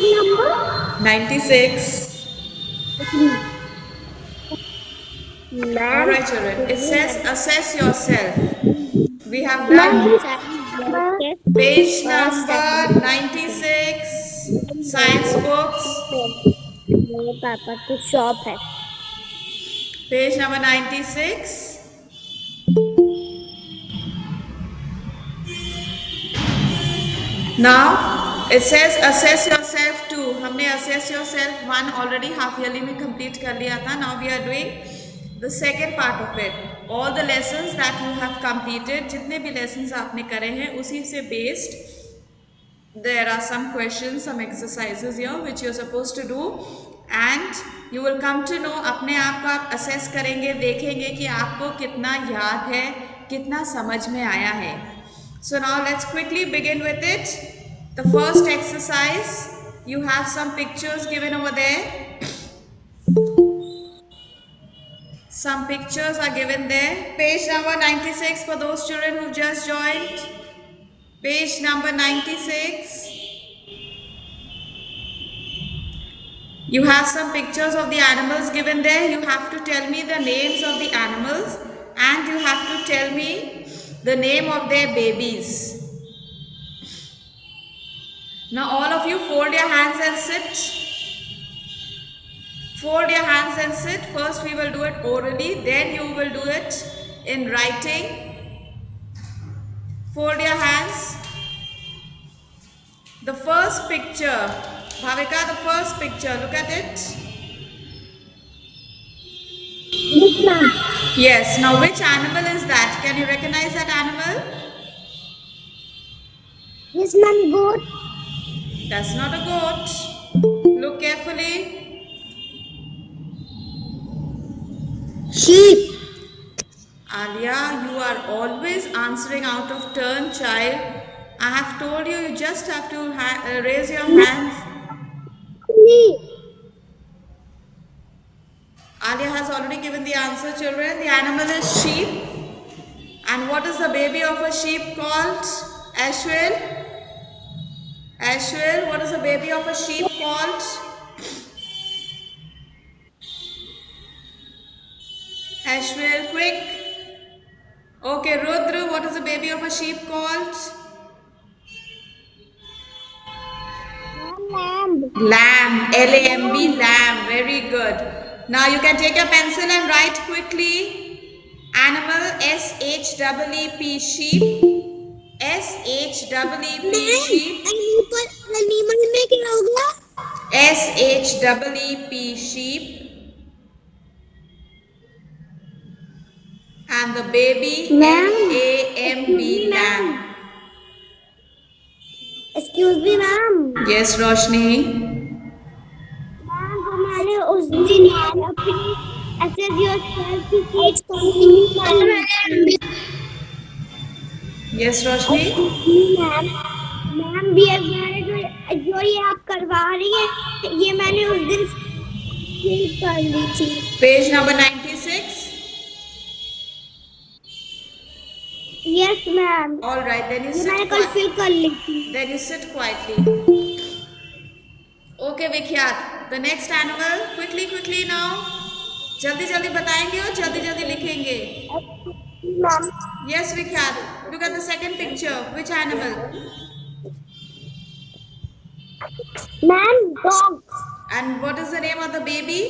number? 96. Ma'am. Alright children, it says assess yourself. We have done page number 96, science books. मेरे पापा की shop है. Page number 96. Now it says assess yourself 2. हमने assess yourself 1 already half yearly में complete कर लिया था. Now we are doing the second part of it. All the lessons that you have completed, जितने भी lessons आपने करे हैं उसी से based there are some questions, some exercises here which you are supposed to do and you will come to know. अपने आप को आप assess करेंगे, देखेंगे कि आपको कितना याद है, कितना समझ में आया है. So now let's quickly begin with it. The first exercise, you have some pictures given over there. Some pictures are given there. Page number 96 for those children who just joined. Page number 96. You have some pictures of the animals given there. You have to tell me the names of the animals and you have to tell me the name of their babies. Now all of you fold your hands and sit. Fold your hands and sit. First we will do it orally, then you will do it in writing. Fold your hands. The first picture, Bhavika, the first picture, look at it. Yes, now which animal is that? Can you recognize that animal? Yes, ma'am, goat. That's not a goat. Look carefully. Sheep. Alia, you are always answering out of turn, child. I have told you, you just have to raise your hands. Alia has already given the answer, children. The animal is sheep. And what is the baby of a sheep called? Ashwin? Ashwin, what is the baby of a sheep called? Ashwin, quick. Okay, Rudra, what is the baby of a sheep called? Lamb. Lamb, L-A-M-B, lamb. Very good. Now you can take a pencil and write quickly. Animal, S-H-E-E-P, sheep. S-H-E-E-P, sheep. Animal में क्या होगा? S-H-E-E-P, sheep. And the baby, L-A-M-B, lamb. Excuse me, ma'am. Yes, Roshni. Ma'am हमारे उस दिन अपनी assess yourself की page complete. Yes, Roshni. Ma'am भी मैंने जो ये आप करवा रही है ये मैंने उस दिन कर ली थी. Page number 96. Yes, ma'am. All right, then you ये मैंने sit कल फिल कर ली थी. Then you sit quietly. Okay, Vikhyat. The next animal. Quickly, quickly now. जल्दी जल्दी बताएंगे और जल्दी जल्दी लिखेंगे. Ma'am. Yes, Vikhyat. Look at the second picture. Which animal? Ma'am, dog. And what is the name of the baby?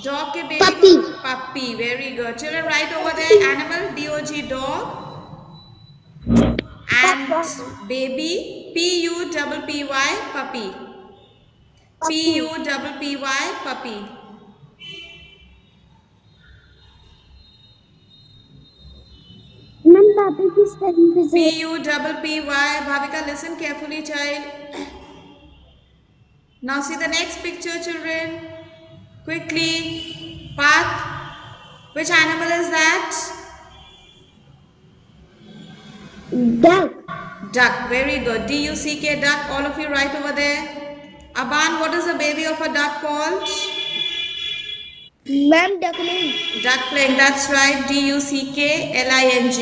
Dog के baby. Puppy. Puppy. Very good. Children, write over there. Animal, D-O-G, dog. And baby, P-U-P-P-Y, puppy. P-U-P-P-Y, puppy. Ma'am, puppy की spelling is P-U-P-P-Y. Bhavika, listen carefully, child. Now see the next picture, children. Quickly. Path. Which animal is that? duck. Duck. Very good. D-U-C-K, duck. All of you write over there. Aban, what is the baby of a duck called? Ma'am, duckling. Duckling. That's right. D-U-C-K-L-I-N-G.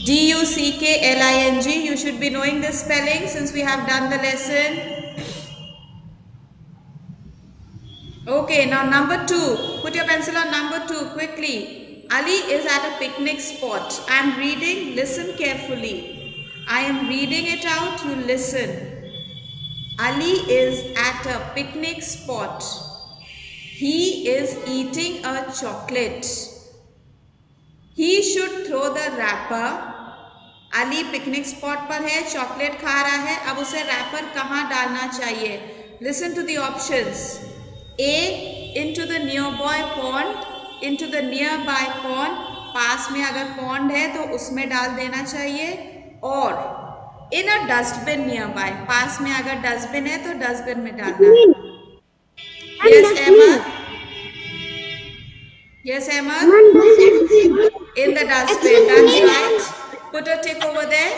D-U-C-K-L-I-N-G. You should be knowing this spelling since we have done the lesson. Okay, now number 2. Put your pencil on number 2 quickly. Ali is at a picnic spot. I am reading. Listen carefully. I am reading it out. You listen. Ali is at a picnic spot. He is eating a chocolate. He should throw the wrapper. Ali picnic spot पर है, chocolate खा रहा है. अब उसे wrapper कहाँ डालना चाहिए? Listen to the options. A, into the nearby pond. Into the nearby pond, पास में अगर पॉन्ड है तो उसमें डाल देना चाहिए. और इन अ डस्टबिन नियरबाय, पास में अगर डस्टबिन है तो डस्टबिन में डालना है. Yes Ahmed. Yes, Ahmed? In the dustbin, that's right. Put a tick over there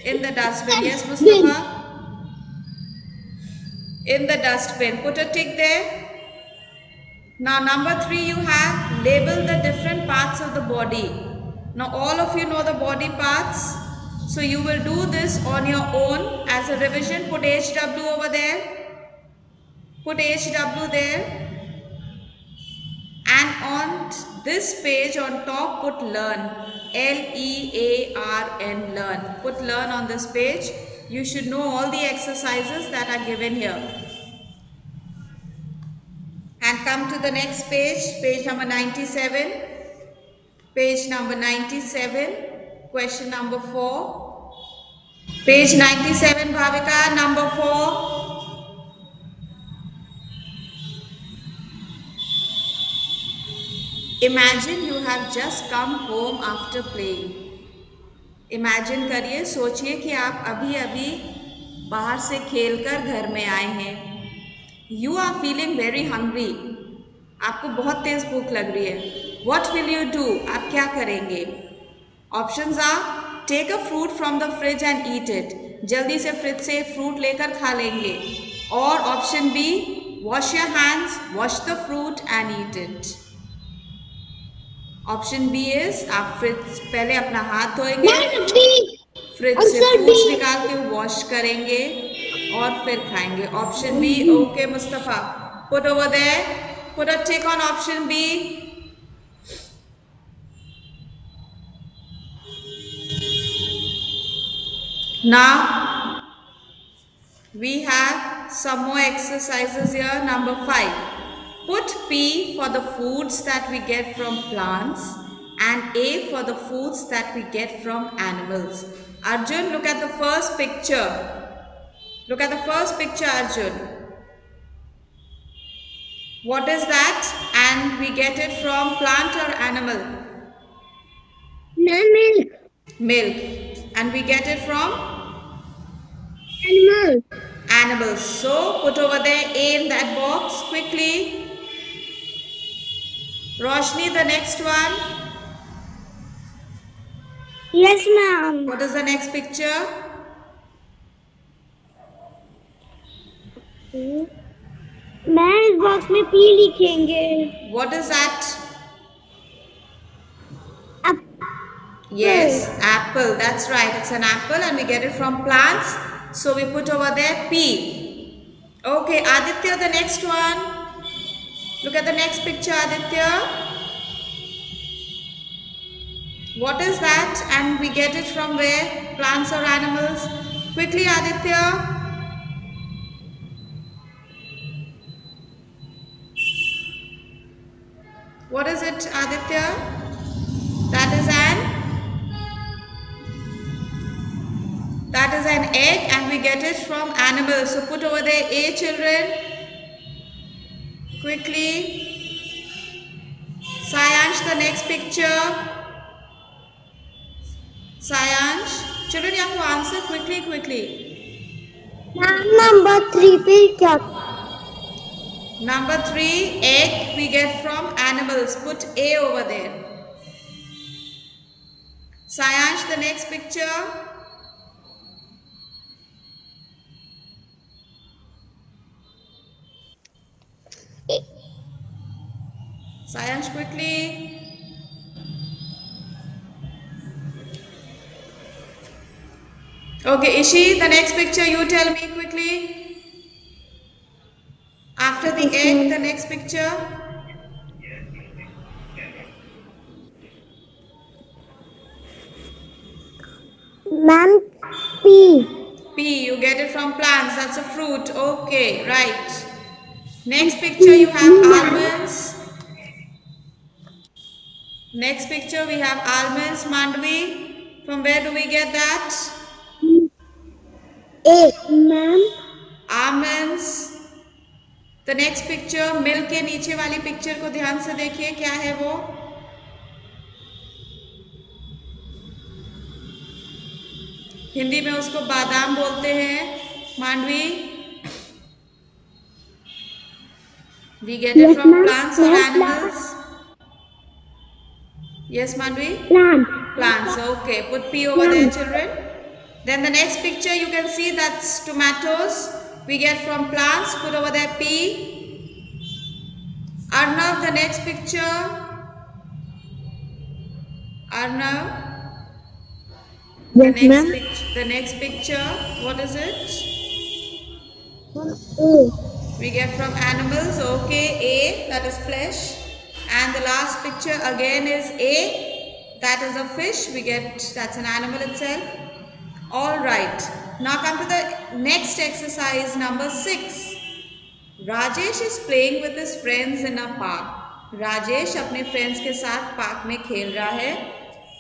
in the dustbin. Yes, Mustafa? In the dustbin. Put a tick there. Now, number 3, you have label the different parts of the body. Now, all of you know the body parts. So, you will do this on your own as a revision. Put HW over there. Put HW there. And on this page on top put learn. L-E-A-R-N, learn. Put learn on this page. You should know all the exercises that are given here. And come to the next page, page number 97. Page number 97, question number 4. Page 97, Bhavika, number 4. Imagine you have just come home after playing. Imagine करिए, सोचिए कि आप अभी अभी बाहर से खेलकर घर में आए हैं. You are feeling very hungry. आपको बहुत तेज भूख लग रही है. What will you do? आप क्या करेंगे? Options are take a fruit from the fridge and eat it. जल्दी से फ्रिज से फ्रूट लेकर खा लेंगे. और option B, wash your hands, wash the fruit and eat it. Option B is आप फ्रिज पहले अपना हाथ धोएंगे, फ्रिज से फ्रूट्स निकाल के वॉश करेंगे और फिर खाएंगे. Option B. Okay Mustafa, put over there, put a tick on option B. Now we have some more exercises here. Number 5. Put P for the foods that we get from plants and A for the foods that we get from animals. Arjun, look at the first picture. Look at the first picture, Arjun. What is that? And we get it from plant or animal? Milk. Milk. And we get it from? Animal. Animals. So put over there A in that box quickly. Roshni, the next one. Yes, ma'am. What is the next picture? Ma'am इस box में P लिखेंगे. What is that? Apple. Yes, apple. That's right. It's an apple and we get it from plants. So we put over there P. Okay, Aditya, the next one. Look at the next picture, Aditya. What is that? And we get it from where? Plants or animals? Quickly, Aditya. What is it, Aditya? That is an egg and we get it from animals. So put over there A, children. Quickly. Sayansh, the next picture. Sayansh. Children, you have to answer quickly. Number 3 पे क्या? Number 3, egg we get from animals. Put A over there. Sayansh, the next picture. Sayansh, quickly. Okay, Ishi, the next picture you tell me quickly. After the egg, the next picture. Ma'am, pea. Pea, you get it from plants. That's a fruit. Okay, right. Next picture you have almonds. Next picture we have almonds, Mandvi. From where do we get that? A. Ma'am. Almonds. The next picture, milk के नीचे वाली picture को ध्यान से देखिए, क्या है वो? हिंदी में उसको बादाम बोलते हैं, Mandvi. We get it from plants or animals? Yes, Mandvi? Plants. Okay, put P over there, children. Then the next picture you can see that's tomatoes. We get from plants. Put over there P. Arnav, the next picture. Arnav. Yes, ma'am. The next picture. What is it? A. We get from animals. Okay, A. That is flesh. And the last picture again is A. That is a fish. We get, that's an animal itself. All right. Now come to the next exercise, number 6. Rajesh is playing with his friends in a park. Rajesh अपने friends के साथ park में खेल रहा है.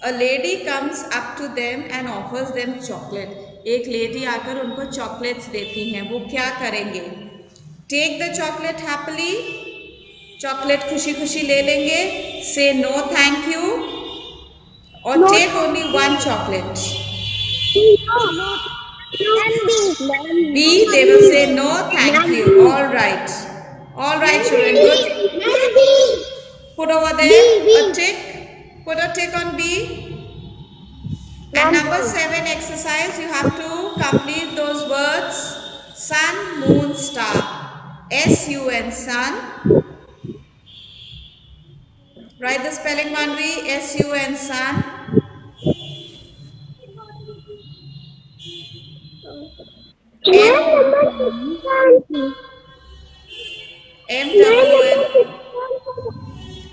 A lady comes up to them and offers them chocolate. एक lady आकर उनको चॉकलेट्स देती हैं. वो क्या करेंगे? Take the chocolate happily. Chocolate खुशी खुशी ले लेंगे. Say no thank you. Or No, take only one chocolate. No. B, they will say no thank you. All right. All right, children. Good. Put over there a tick. Put a tick on B. And number 7 exercise, you have to complete those words. Sun, moon, star. S-U-N, sun. Write the spelling, Manvi. S-U-N, sun. M-W-N.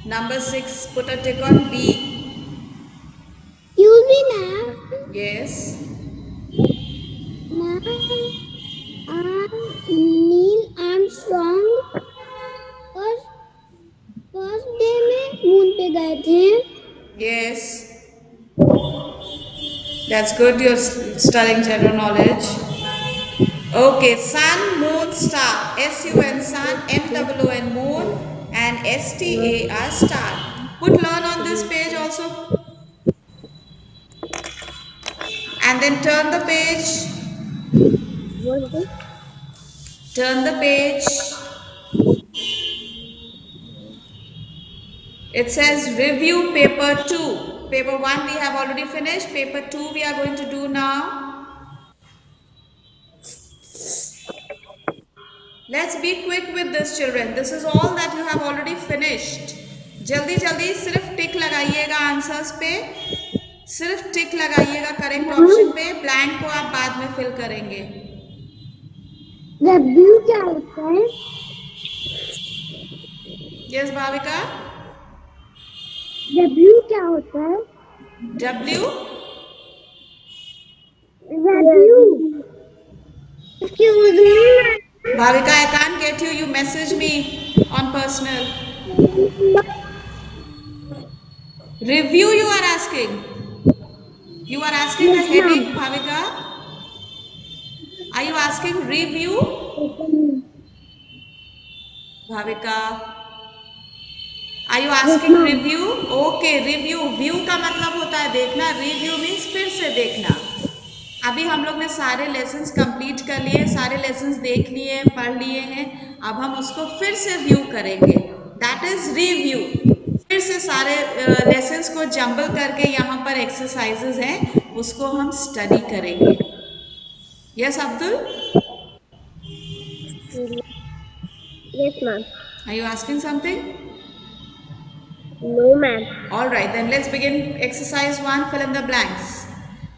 Number 6, put a tick on B. Excuse me, ma'am. Yes. Ma'am, Neil Armstrong first day में moon पे गए थे. Yes. That's good. You're studying general knowledge. Okay, sun, moon, star. S-U-N, sun. M-O-O-N, moon. And S-T-A-R, star. Put learn on this page also. And then turn the page. Turn the page. It says review paper 2. Paper 1 we have already finished. Paper 2 we are going to do now. Let's be quick with this, children. This is all that you have already finished. जल्दी जल्दी सिर्फ टिक लगाइएगा answers पे. सिर्फ टिक लगाइएगा correct option पे. Blank को आप बाद में फिल करेंगे. W क्या होता है? यस भाविका. W क्या होता है? W. Excuse me. Bhavika, I can't get you. You message me on personal. Review you are asking. You are asking Yes, a heading, ma'am. Bhavika. Are you asking review? Bhavika. Are you asking review? Okay, review. View का मतलब होता है देखना. Review means फिर से देखना. अभी हम लोग ने सारे लेसन्स कंप्लीट कर लिए, सारे लेसन्स देख लिए, पढ़ लिए हैं. अब हम उसको फिर से व्यू करेंगे. That is review. फिर से सारे लेसन्स को जंबल करके यहाँ पर एक्सरसाइजेज हैं, उसको हम स्टडी करेंगे. Yes Abdul. Yes, ma'am. Are you asking something? No, ma'am. All right, then let's begin exercise 1. Fill in the blanks.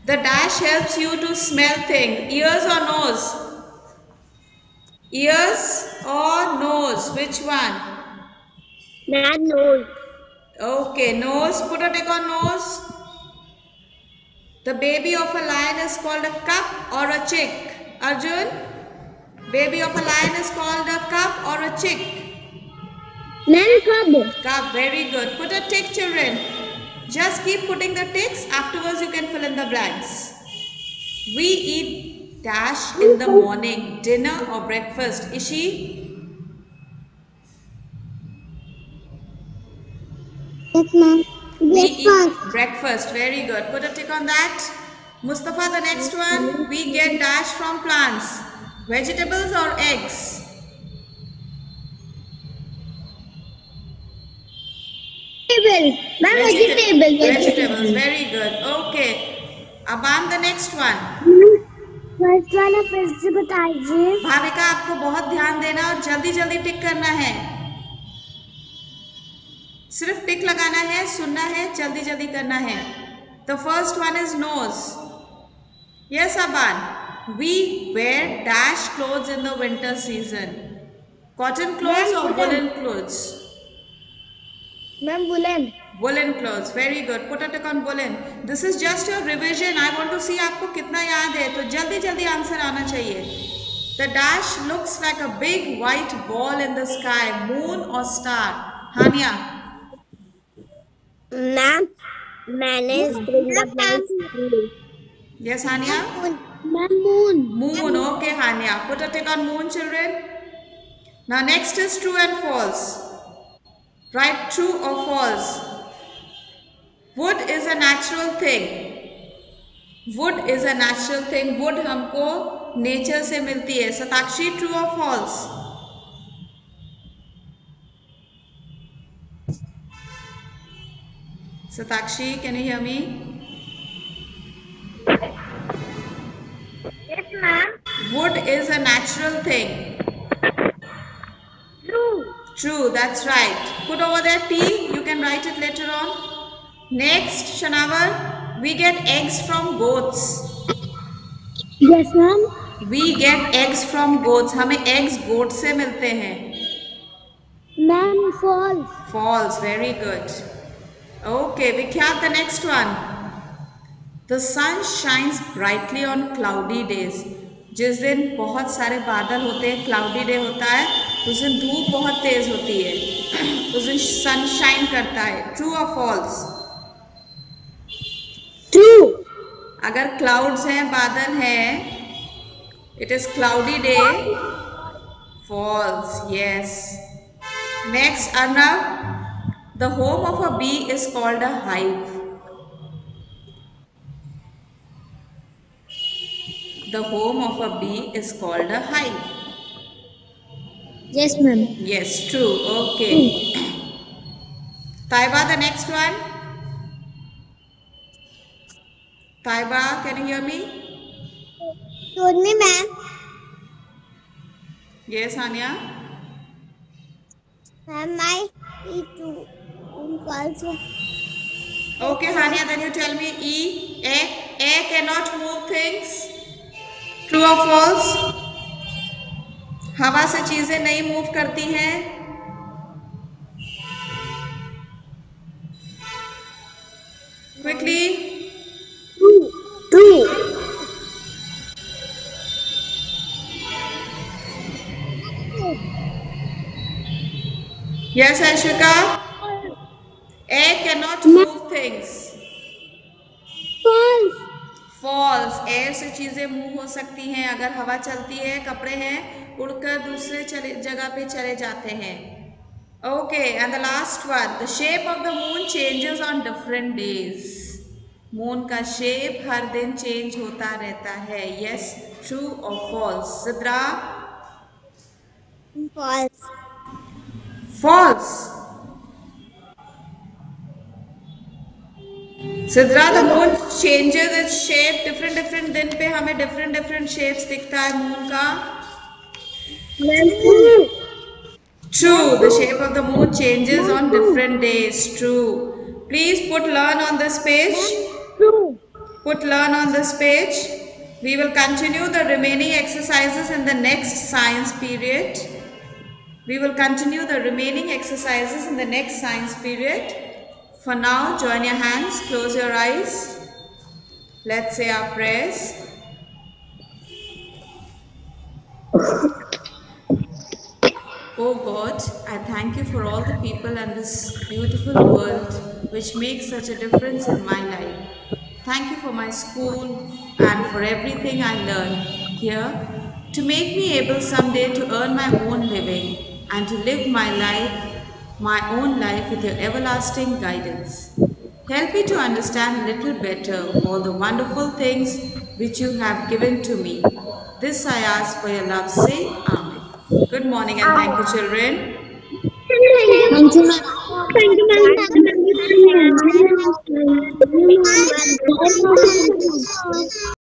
The dash helps you to smell things. Ears or nose? Ears or nose? Which one? Ma'am, nose. Okay, nose. Put a tick on nose. The baby of a lion is called a cub or a chick? Arjun? Baby of a lion is called a cub or a chick? Ma'am, cub. Cub, very good. Put a tick, children. Just keep putting the ticks. Afterwards, you can fill in the blanks. We eat dash in the morning, dinner or breakfast. Ishi? Yes, ma'am. We eat breakfast. Very good. Put a tick on that. Mustafa, the next one. We get dash from plants. Vegetables or eggs? Vegetable. Ma'am, vegetable. Vegetables. Very good. Okay. Aban, the next one. First वाला फिर से बताइए. भाविका, आपको बहुत ध्यान देना और जल्दी जल्दी टिक करना है. सिर्फ टिक लगाना है, सुनना है, जल्दी जल्दी करना है. The first one is nose. Yes Aban. We wear dash clothes in the winter season. Cotton clothes और woolen clothes? Ma'am woolen. Woolen clothes. Very good. Put a tick on woolen. This is just your revision. I want to see आपको कितना याद है. तो जल्दी जल्दी answer आना चाहिए. The dash looks like a big white ball in the sky. Moon or star? Hania. Ma'am मैंने Yes, Hania. Ma'am moon. Moon. Okay, Hania. Put a tick on moon, children. Now next is true and false. Write true or false. Wood is a natural thing. Wood is a natural thing. Wood हमको nature से मिलती है. Satakshi, true और false? Satakshi, can you hear me? Yes, ma'am. Wood is a natural thing. True. True, that's right. Put over there T. You can write it later on. Next, Shanavar, we get eggs from goats. Yes, ma'am. We get eggs from goats. हमें eggs goat से मिलते हैं. Ma'am, false. False, very good. Okay, Vikhyat, the next one. The sun shines brightly on cloudy days. जिस दिन बहुत सारे बादल होते हैं, क्लाउडी डे होता है, उस दिन धूप बहुत तेज होती है, उस दिन सन शाइन करता है. ट्रू और फॉल्स? True. अगर क्लाउड्स हैं, बादल हैं, it is cloudy day. False. Yes. Next, Arnav. The home of a bee is called a hive. The home of a bee is called a hive. Yes, ma'am. Yes, true. Okay. Taiba, the next one. Taiba, can you hear me? Told me, ma'am. Yes, Anya. Ma'am, I eat two. False. Okay, Hania, then you tell me E. A cannot move things. True or false? हवा से चीजें नहीं move करती हैं. Quickly. True. Yes, Ashika. Air cannot move things. False. False. Air से चीजें move हो सकती हैं. अगर हवा चलती है, कपड़े हैं, उड़कर दूसरे जगह पे चले जाते हैं. Okay, and the last one. The shape of the moon changes on different days. Moon का शेप हर दिन चेंज होता रहता है. यस, ट्रू और false? Sidra? False. False. Sidra, the moon changes its shape. Different दिन पे हमें डिफरेंट शेप्स दिखता है मून का. True, the shape of the moon changes on different days. True. Please put learn on this page. True. Put learn on this page. We will continue the remaining exercises in the next science period. We will continue the remaining exercises in the next science period. For now, join your hands, close your eyes. Let's say our prayers. Oh God, I thank you for all the people and this beautiful world which makes such a difference in my life. Thank you for my school and for everything I learned here to make me able someday to earn my own living and to live my own life with your everlasting guidance. Help me to understand a little better all the wonderful things which you have given to me. This I ask for your love's sake. Amen. Good morning and thank you, children. Thank you, ma'am. Thank you, ma'am. Thank you, ma'am.